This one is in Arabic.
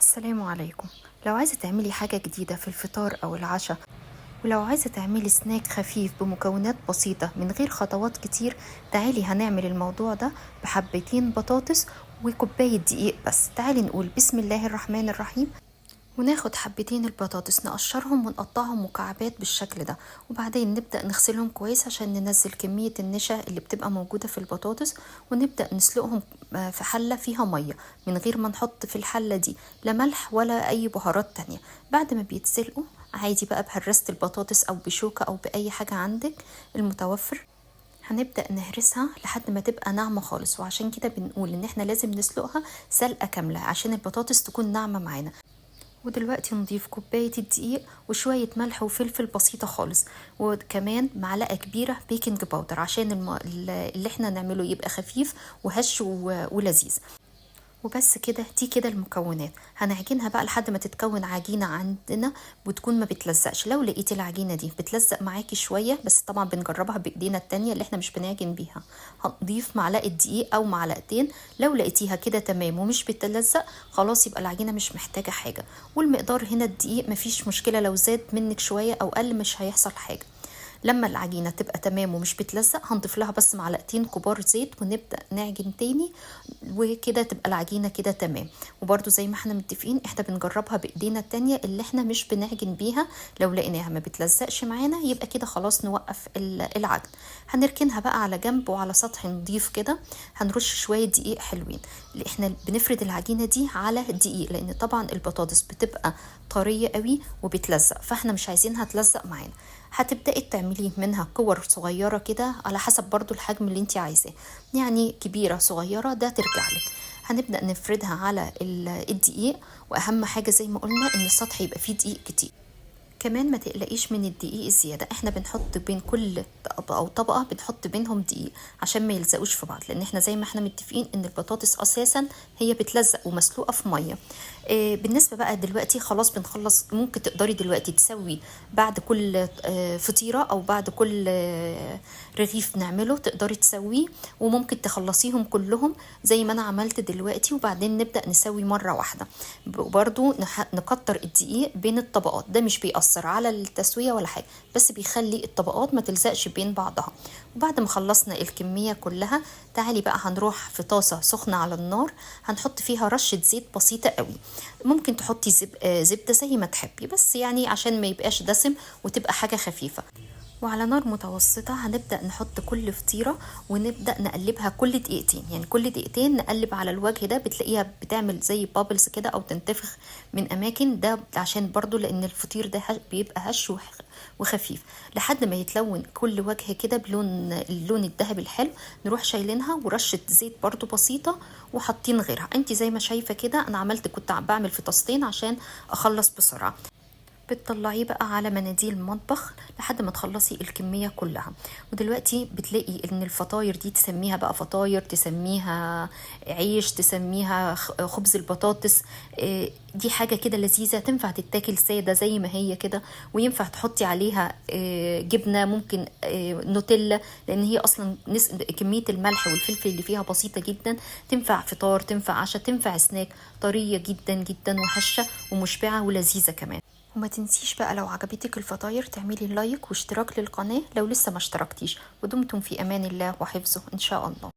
السلام عليكم. لو عايزة تعملي حاجة جديدة في الفطار أو العشاء، ولو عايزة تعملي سناك خفيف بمكونات بسيطة من غير خطوات كتير، تعالي هنعمل الموضوع ده بحبتين بطاطس وكوباية دقيق بس. تعالي نقول بسم الله الرحمن الرحيم، وناخد حبتين البطاطس نقشرهم ونقطعهم مكعبات بالشكل ده، وبعدين نبدأ نغسلهم كويس عشان ننزل كمية النشا اللي بتبقى موجودة في البطاطس، ونبدأ نسلقهم في حلة فيها مية من غير ما نحط في الحلة دي لا ملح ولا أي بهارات تانية. بعد ما بيتسلقوا عادي بقى بهرسة البطاطس أو بشوكة أو بأي حاجة عندك المتوفر، هنبدأ نهرسها لحد ما تبقى ناعمة خالص. وعشان كده بنقول ان احنا لازم نسلقها سلقة كاملة عشان البطاطس تكون ناعمة معانا. ودلوقتي نضيف كوباية الدقيق وشوية ملح وفلفل بسيطة خالص، وكمان معلقة كبيرة بيكنج باودر عشان اللي احنا نعمله يبقى خفيف وهش ولذيذ. وبس كده، دي كده المكونات. هنعجنها بقى لحد ما تتكون عجينة عندنا وتكون ما بتلزقش. لو لقيتي العجينة دي بتلزق معاكي شوية، بس طبعا بنجربها بايدينا التانية اللي احنا مش بنعجن بيها، هنضيف معلقة دقيق او معلقتين. لو لقيتيها كده تمام ومش بتلزق خلاص يبقى العجينة مش محتاجة حاجة. والمقدار هنا الدقيق مفيش مشكلة، لو زاد منك شوية او قل مش هيحصل حاجة. لما العجينة تبقى تمام ومش بتلزق هنضيف لها بس معلقتين كبار زيت ونبدأ نعجن تاني، وكده تبقى العجينة كده تمام. وبرده زي ما احنا متفقين احنا بنجربها بايدينا التانية اللي احنا مش بنعجن بيها، لو لقيناها ما بتلزقش معانا يبقى كده خلاص نوقف العجن. هنركنها بقى على جنب، وعلى سطح نضيف كده هنرش شوية دقيق حلوين. اللي احنا بنفرد العجينة دي على دقيق، لان طبعا البطاطس بتبقى طرية قوي وبتلزق، فاحنا مش عايزينها تلزق معانا. هتبدأي تعملي منها كور صغيرة كده على حسب برضو الحجم اللي انت عايزاه، يعني كبيرة صغيرة ده ترجع لك. هنبدأ نفردها على الدقيق، واهم حاجة زي ما قلنا ان السطح يبقى فيه دقيق كتير. كمان ما تقلقيش من الدقيق الزيادة، احنا بنحط بين كل طبقة او طبقة بنحط بينهم دقيق عشان ما يلزقوش في بعض، لان احنا زي ما احنا متفقين ان البطاطس اساسا هي بتلزق ومسلوقة في مية. بالنسبة بقى دلوقتي خلاص بنخلص، ممكن تقدري دلوقتي تسوي بعد كل فطيرة او بعد كل رغيف نعمله تقدري تسويه، وممكن تخلصيهم كلهم زي ما انا عملت دلوقتي، وبعدين نبدأ نسوي مرة واحدة. برضو نكتر الدقيق بين الطبقات، ده مش بيأثر على التسوية ولا حاجة، بس بيخلي الطبقات ما تلزقش بين بعضها. وبعد ما خلصنا الكمية كلها تعالي بقى هنروح في طاسة سخنة على النار، هنحط فيها رشة زيت بسيطة قوي. ممكن تحطي زبدة زي ما تحبي، بس يعني عشان ما يبقاش دسم وتبقى حاجة خفيفة. وعلى نار متوسطة هنبدأ نحط كل فطيرة ونبدأ نقلبها كل دقيقتين، يعني كل دقيقتين نقلب على الوجه ده، بتلاقيها بتعمل زي بابلز كده أو تنتفخ من أماكن، ده عشان برضو لأن الفطير ده بيبقى هش وخفيف لحد ما يتلون كل وجه كده بلون اللون الذهبي الحلو. نروح شايلينها ورشة زيت برضو بسيطة وحاطين غيرها. انت زي ما شايفة كده انا كنت بعمل في طاستين عشان اخلص بسرعة. بتطلعيه بقى على مناديل المطبخ لحد ما تخلصي الكمية كلها. ودلوقتي بتلاقي ان الفطاير دي تسميها بقى فطاير، تسميها عيش، تسميها خبز البطاطس، دي حاجة كده لذيذة تنفع تتاكل سادة زي ما هي كده، وينفع تحطي عليها جبنة، ممكن نوتيلا، لان هي اصلا كمية الملح والفلفل اللي فيها بسيطة جدا. تنفع فطار، تنفع عشاء، تنفع سناك، طرية جدا جدا وهشة ومشبعة ولذيذة كمان. وما تنسيش بقى لو عجبتك الفطاير تعملي لايك واشتراك للقناة لو لسه ما اشتركتيش. ودمتم في امان الله وحفظه ان شاء الله.